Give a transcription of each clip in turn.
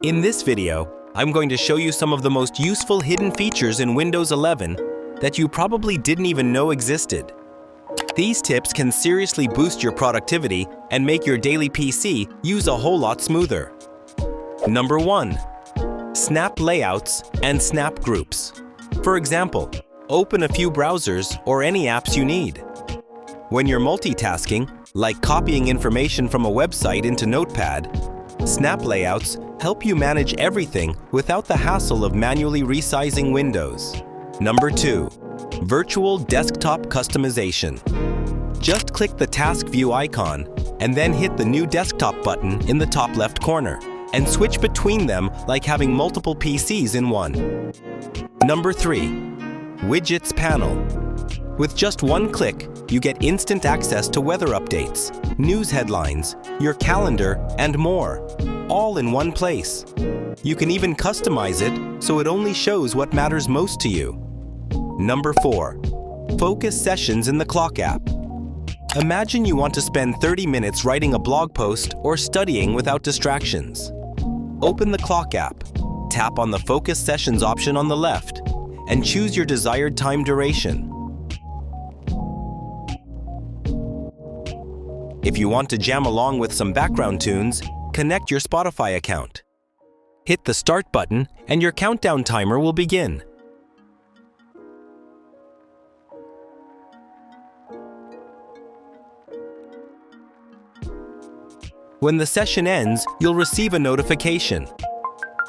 In this video, I'm going to show you some of the most useful hidden features in Windows 11 that you probably didn't even know existed. These tips can seriously boost your productivity and make your daily PC use a whole lot smoother. Number 1. Snap layouts and snap groups. For example, open a few browsers or any apps you need. When you're multitasking, like copying information from a website into Notepad, snap layouts help you manage everything without the hassle of manually resizing windows. Number 2. Virtual desktop customization. Just click the Task View icon and then hit the New Desktop button in the top left corner and switch between them like having multiple PCs in one. Number 3. Widgets panel. With just one click, you get instant access to weather updates, news headlines, your calendar, and more, all in one place. You can even customize it so it only shows what matters most to you. Number 4. Focus sessions in the Clock app. Imagine you want to spend 30 minutes writing a blog post or studying without distractions. Open the Clock app, tap on the Focus Sessions option on the left, and choose your desired time duration. If you want to jam along with some background tunes, connect your Spotify account. Hit the Start button and your countdown timer will begin. When the session ends, you'll receive a notification.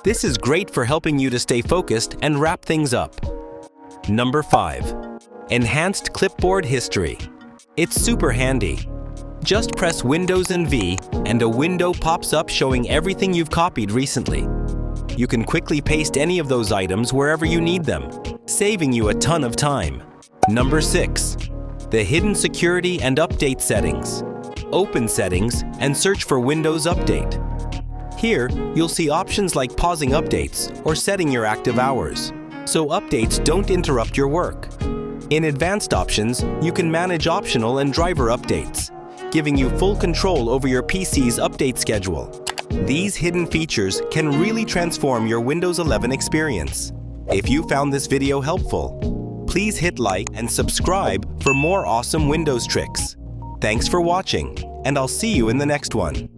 This is great for helping you to stay focused and wrap things up. Number 5. Enhanced Clipboard History. It's super handy. Just press Windows and V, and a window pops up showing everything you've copied recently. You can quickly paste any of those items wherever you need them, saving you a ton of time. Number 6. The hidden security and update settings. Open Settings and search for Windows Update. Here, you'll see options like pausing updates or setting your active hours, so updates don't interrupt your work. In Advanced Options, you can manage optional and driver updates, giving you full control over your PC's update schedule. These hidden features can really transform your Windows 11 experience. If you found this video helpful, please hit like and subscribe for more awesome Windows tricks. Thanks for watching, and I'll see you in the next one.